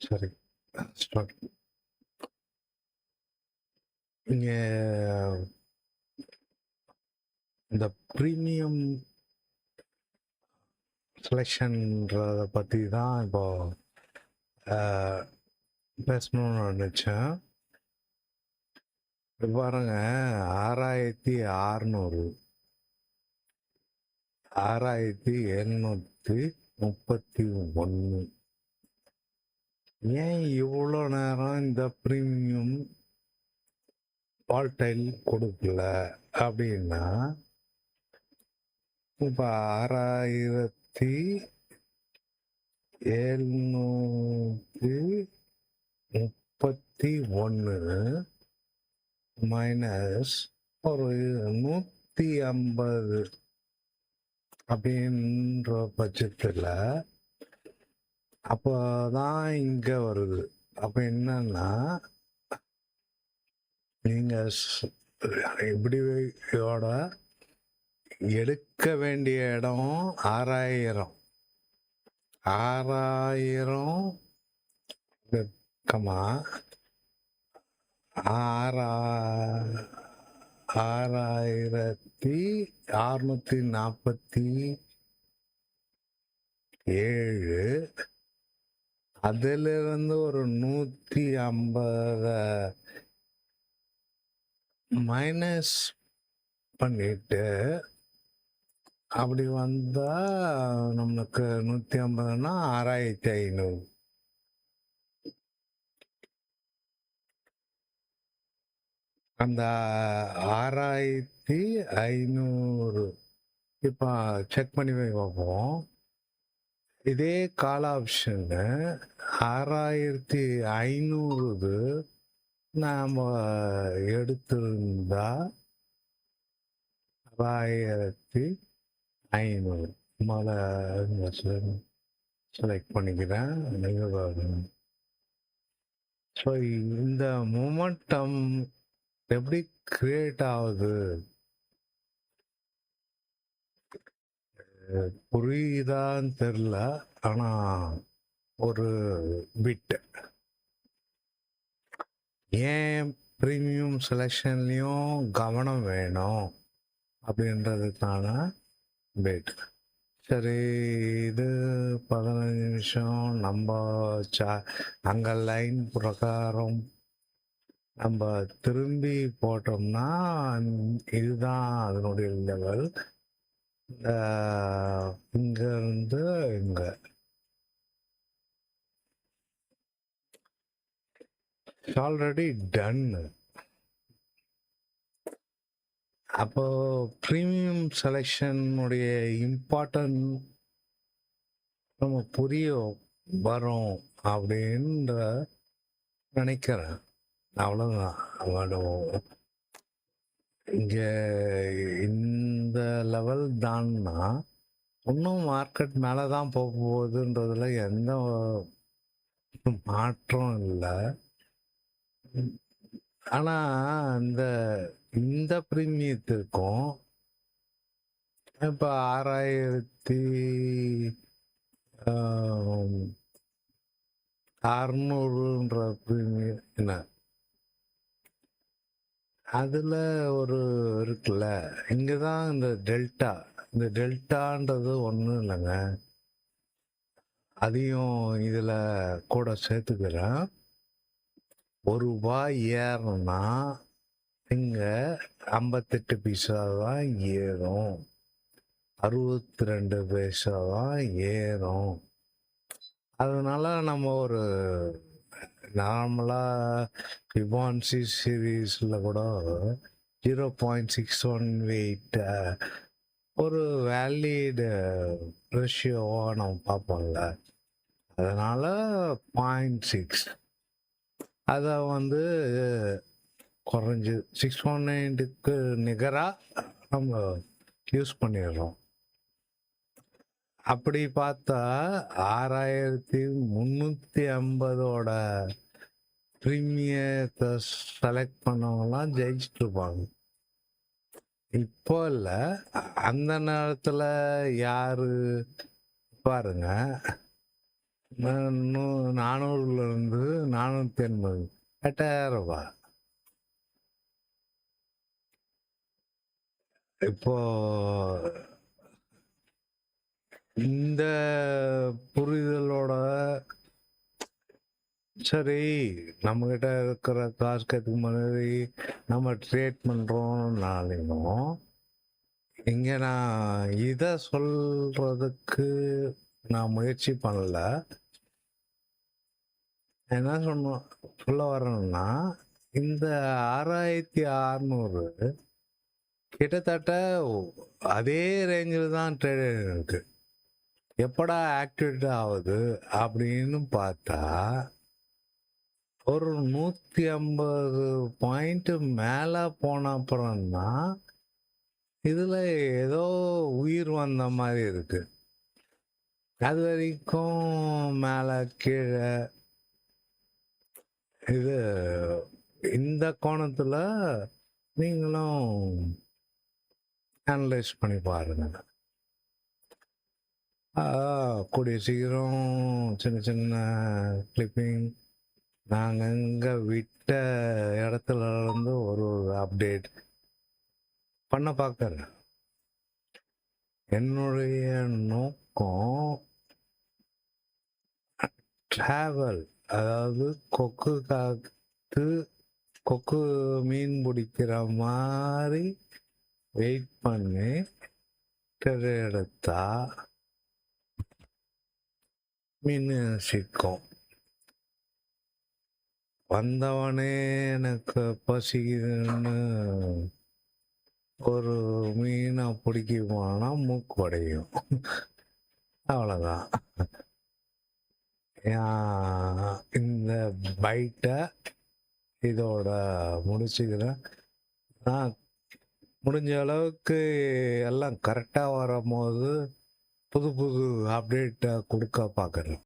சரி. ஸ்டார்ட். நீங்க இந்த பிரீமியம் செலெக்ஷன்றத பத்தி தான் இப்போ பேசணும்னு நினைச்சேன். இப்ப பாருங்க, 6600 6731. ஏன் இவ்வளோ நேரம் இந்த பிரீமியம் வால்டைல் கொடுக்கல அப்படின்னா, இப்போ 6731 மைனஸ் ஒரு 150 அப்படின்ற பட்சத்தில் அப்போதான் இங்க வருது. அப்ப என்னன்னா, நீங்க இப்படியோட எடுக்க வேண்டிய இடம் 6000 கமா 6647. அதிலிருந்து ஒரு 150 மைனஸ் பண்ணிட்டு அப்படி வந்தா நமக்கு 150னா 6500. அந்த 6500 இப்போ செக் பண்ணி பார்ப்போம். இதே கால் ஆப்ஷனு 6500 நாம் எடுத்திருந்தா 6500 மேலே செலக்ட் பண்ணிக்கிறேன். ஸோ இந்த மொமெண்டம் எப்படி கிரியேட் ஆகுது புரியுதான்னு தெரில. ஆனால் ஒரு பிட் ஏன் ப்ரீமியம் செலெக்ஷன்லேயும் கவனம் வேணும் அப்படின்றதுக்கான பிட். சரி, இது 15 நிமிஷம் நம்ம அங்கே லைன் பிரகாரம் நம்ம திரும்பி போட்டோம்னா இதுதான் அதனுடைய லெவல். இங்க இருந்து இங்க ஆல்ரெடி டன். அப்போ ப்ரீமியம் செலெக்ஷனுடைய இம்பார்ட்டன்ட் நம்ம புரிய வரும் அப்படின்ற நினைக்கிறேன். அவ்வளோதான். இங்க இந்த லெவல் தான்னா இன்னும் மார்க்கெட் மேலே தான் போக போகுதுன்றதுல எந்த மாற்றம் இல்லை. ஆனால் இந்த பிரீமியத்திற்கும் இப்போ 6600ன்ற பிரீமியம் என்ன அதில் ஒரு இருக்குல்ல, இங்கே தான் இந்த டெல்டான்றது ஒன்றும் இல்லைங்க. அதையும் இதில் கூட சேர்த்துக்கிறேன். ₹1 ஏறணும்னா இங்கே 58 பைசா தான் ஏறும், 62 பைசா தான் ஏறும். அதனால நம்ம ஒரு நார்மலாக ஃபிபான்சி சீரீஸில் கூட 0.618 ஒரு வேலிடு ரேஷியோவாக நம்ம பார்ப்போம்ல. அதனால 0.6 அதை குறைஞ்சி 618க்கு நிகராக நம்ம யூஸ் பண்ணிடுறோம். அப்படி பார்த்தா 6350ஓட ப்ரீமியத்தை செலக்ட் பண்ணவங்கலாம் ஜெயிச்சுட்டு இருப்பாங்க. இப்போ இல்லை, அந்த நேரத்தில் யாரு பாருங்க, 400லேருந்து 480. ரூ. 8,000. இப்போ இந்த புரிதலோட சரி, நம்மகிட்ட இருக்கிற காசுக்கு ஏத்த மாதிரி நம்ம ட்ரேட் பண்றோம்னாலையும், இங்க நான் இத சொல்றதுக்கு நான் முயற்சி பண்ணல. என்ன சொல்ல வரேன்னா, இந்த 6,600 கிட்டத்தட்ட அதே ரேஞ்சில் தான் ட்ரேட் இருக்கு. எப்படா ஆக்டிவேட் ஆகுது அப்படின்னு பார்த்தா, ஒரு 150 பாயிண்ட் மேல போன அப்புறம்தான் இதுல ஏதோ உயிர் வந்த மாதிரி இருக்கு. அது வரைக்கும் மேல கீழே இது இந்த கோணத்துல நீங்களும் அனலைஸ் பண்ணி பாருங்க. கூடிய சீக்கிரம் சின்ன சின்ன கிளிப்பிங் நாங்கள் இங்கே விட்ட இடத்துல இருந்து ஒரு அப்டேட் பண்ண பார்க்குறேன். என்னுடைய நோக்கம் ட்ராவல், அதாவது கொக்கு காத்து கொக்கு மீன் பிடிக்கிற மாதிரி வெயிட் பண்ணி எடுத்தா மீன் சிக்கும். வந்தவனே எனக்கு பசிக்குதுன்னு ஒரு மீனை பிடிக்குமானா மூக்கு உடையும். அவ்வளோதான். இந்த பைட்டை இதோட முடிச்சுக்கிறேன். நான் முடிஞ்ச அளவுக்கு எல்லாம் கரெக்டாக வரும்போது புது புது அப்டேட்டை கொடுக்க பார்க்குறேன்.